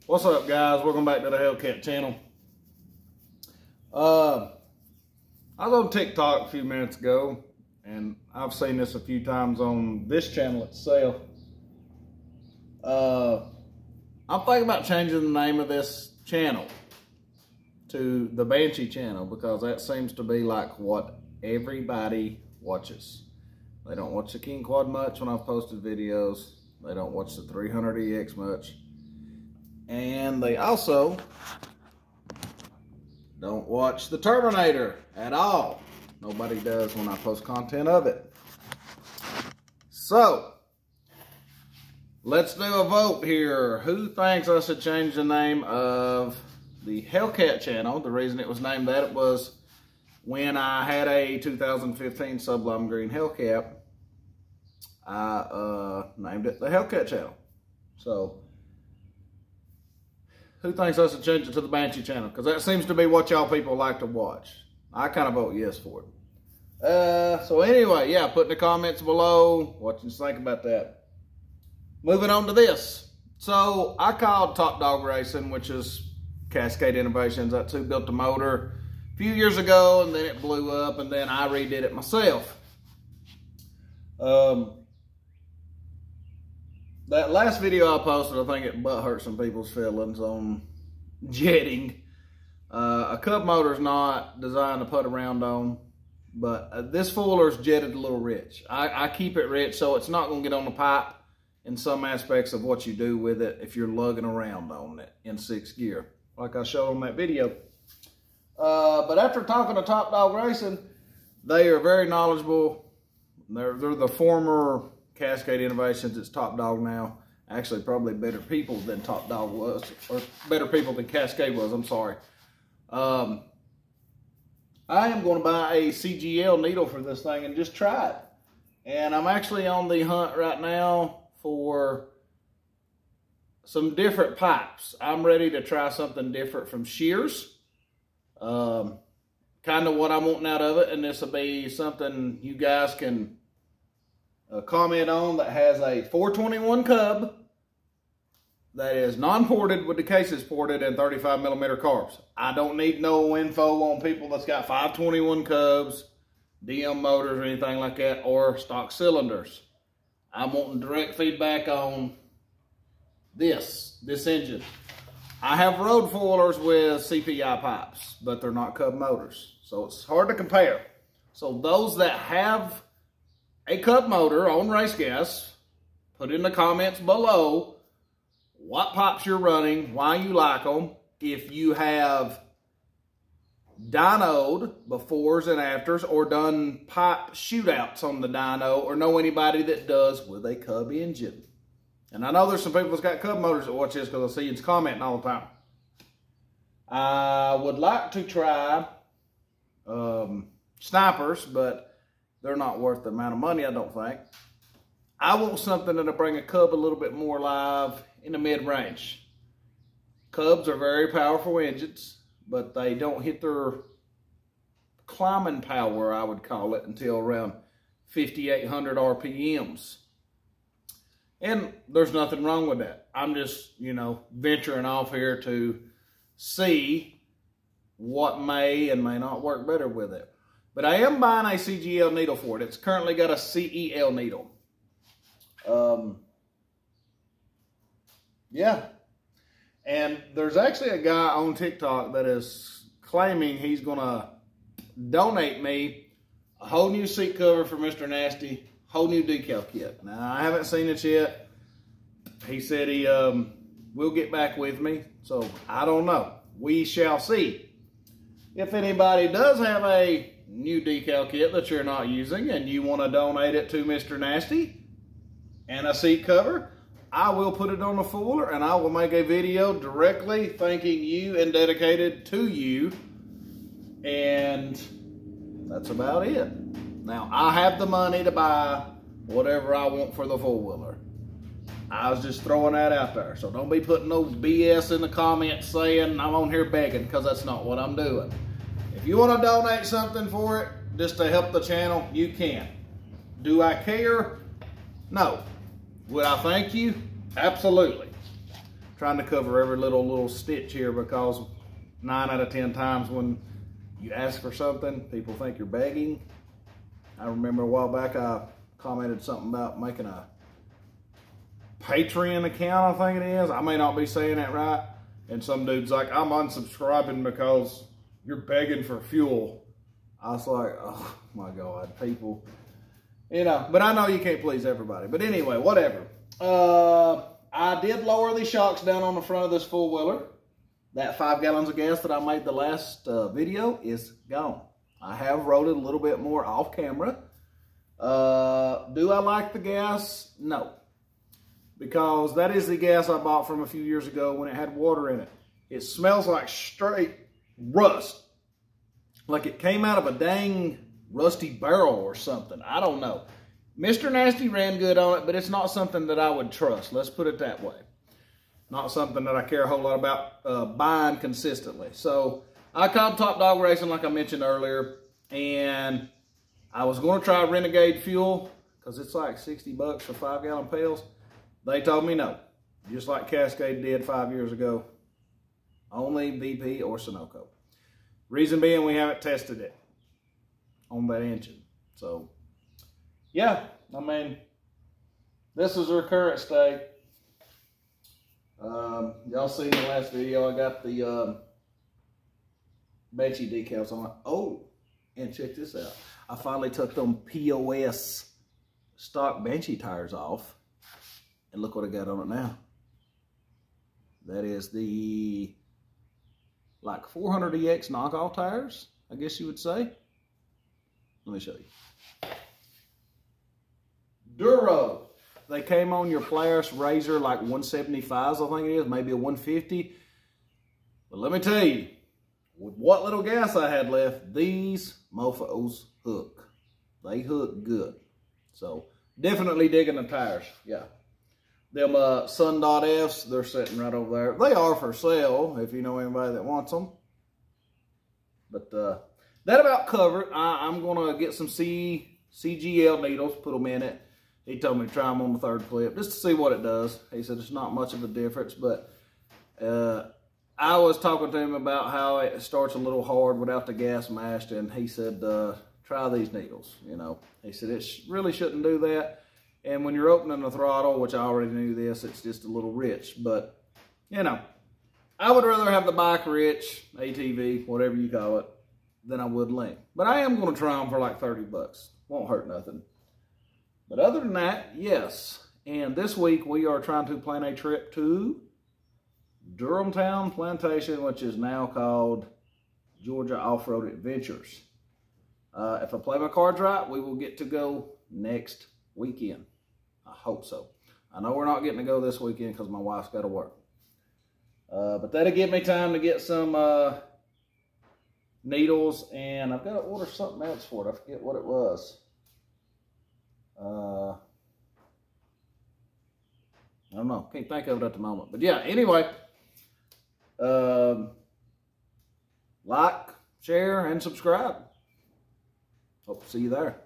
What's up, guys? Welcome back to the Hellcat channel. I was on TikTok a few minutes ago, and I've seen this a few times on this channel itself. I'm thinking about changing the name of this channel to the Banshee channel, because that seems to be like what everybody watches. They don't watch the King Quad much when I've posted videos. They don't watch the 300EX much. And they also don't watch the Terminator at all. Nobody does when I post content of it. So, let's do a vote here. Who thinks I should change the name of the Hellcat channel? The reason it was named that, it was when I had a 2015 Sublime Green Hellcat, I named it the Hellcat channel. So, who thinks I should change it to the Banshee channel? Because that seems to be what y'all people like to watch. I kind of vote yes for it. So anyway, yeah, put in the comments below what you think about that. Moving on to this. So I called Top Dog Racing, which is Cascade Innovations. That's who built the motor a few years ago, and then it blew up, and then I redid it myself. That last video I posted, I think it butt hurt some people's feelings on jetting. A Cub motor's not designed to put around on, but this Fuller's jetted a little rich. I keep it rich so it's not going to get on the pipe in some aspects of what you do with it if you're lugging around on it in 6th gear, like I showed on that video. But after talking to Top Dog Racing, they are very knowledgeable. They're the former Cascade Innovations. It's Top Dog now. Actually, probably better people than Top Dog was, or better people than Cascade was, I'm sorry. I am going to buy a CGL needle for this thing and just try it. And I'm actually on the hunt right now for some different pipes. I'm ready to try something different from Shears. Kind of what I'm wanting out of it, and this will be something you guys can comment on, that has a 421 Cub that is non-ported with the cases ported and 35mm carbs. I don't need no info on people that's got 521 Cubs, DM motors or anything like that, or stock cylinders. I'm wanting direct feedback on this engine. I have road foilers with CPI pipes, but they're not Cub motors, so it's hard to compare. So those that have a Cub motor on race gas, put in the comments below what pipes you're running, why you like them, if you have dynoed befores and afters, or done pipe shootouts on the dyno, or know anybody that does with a Cub engine. And I know there's some people that's got Cub motors that watch this, because I see you commenting all the time. I would like to try snipers, but they're not worth the amount of money, I don't think. I want something that'll bring a Cub a little bit more alive in the mid-range. Cubs are very powerful engines, but they don't hit their climbing power, I would call it, until around 5,800 RPMs. And there's nothing wrong with that. I'm just, venturing off here to see what may and may not work better with it. But I am buying a CGL needle for it. It's currently got a CEL needle. Yeah. And there's actually a guy on TikTok that is claiming he's going to donate me a whole new seat cover for Mr. Nasty, whole new decal kit. Now, I haven't seen it yet. He said he will get back with me. So, I don't know. We shall see. If anybody does have a new decal kit that you're not using and you want to donate it to Mr. Nasty and a seat cover, I will put it on the Fuller, and I will make a video directly thanking you and dedicated to you, and that's about it. Now, I have the money to buy whatever I want for the four-wheeler. I was just throwing that out there, so don't be putting no BS in the comments saying I'm on here begging, because that's not what I'm doing. If you want to donate something for it, just to help the channel, you can. Do I care? No. Would I thank you? Absolutely. trying to cover every little stitch here, because 9 out of 10 times when you ask for something, people think you're begging. I remember a while back I commented something about making a Patreon account, I think it is. I may not be saying that right. And some dude's like, I'm unsubscribing because you're begging for fuel. I was like, oh my God, people. You know, but I know you can't please everybody. But anyway, whatever. I did lower the shocks down on the front of this four-wheeler. That 5 gallons of gas that I made the last video is gone. I have rode it a little bit more off camera. Do I like the gas? No. Because that is the gas I bought from a few years ago when it had water in it. It smells like straight rust. Like it came out of a dang rusty barrel or something. I don't know. Mr. Nasty ran good on it, but it's not something that I would trust. Let's put it that way. Not something that I care a whole lot about buying consistently. So I called Top Dog Racing like I mentioned earlier, and I was going to try Renegade fuel because it's like 60 bucks for 5 gallon pails. They told me no, just like Cascade did 5 years ago. Only BP or Sunoco. Reason being, we haven't tested it on that engine. So, yeah, I mean, this is her current state. Y'all seen the last video, I got the Benchy decals on it. Oh, and check this out. I finally took them POS stock Benchy tires off. And look what I got on it now. That is the, like 400EX knockoff tires, I guess you would say. Let me show you. Duro. They came on your Polaris Razor like 175s, I think it is, maybe a 150. But let me tell you, with what little gas I had left, these mofos hook. They hook good. So, definitely digging the tires, yeah. Them Sun Dot Fs, they're sitting right over there. They are for sale, if you know anybody that wants them. But that about covered. I'm going to get some CGL needles, put them in it. He told me to try them on the 3rd clip, just to see what it does. He said it's not much of a difference, but I was talking to him about how it starts a little hard without the gas mashed, and he said, try these needles, you know. He said it really shouldn't do that. And when you're opening the throttle, which I already knew this, it's just a little rich. But, you know, I would rather have the bike rich, ATV, whatever you call it, than I would lean. But I am going to try them for like 30 bucks. Won't hurt nothing. But other than that, yes. And this week we are trying to plan a trip to Durhamtown Plantation, which is now called Georgia Off-Road Adventures. If I play my cards right, we will get to go next weekend. I hope so. I know we're not getting to go this weekend because my wife's got to work. But that'll give me time to get some needles, and I've got to order something else for it. I forget what it was. I don't know. Can't think of it at the moment. But yeah, anyway. Like, share, and subscribe. Hope to see you there.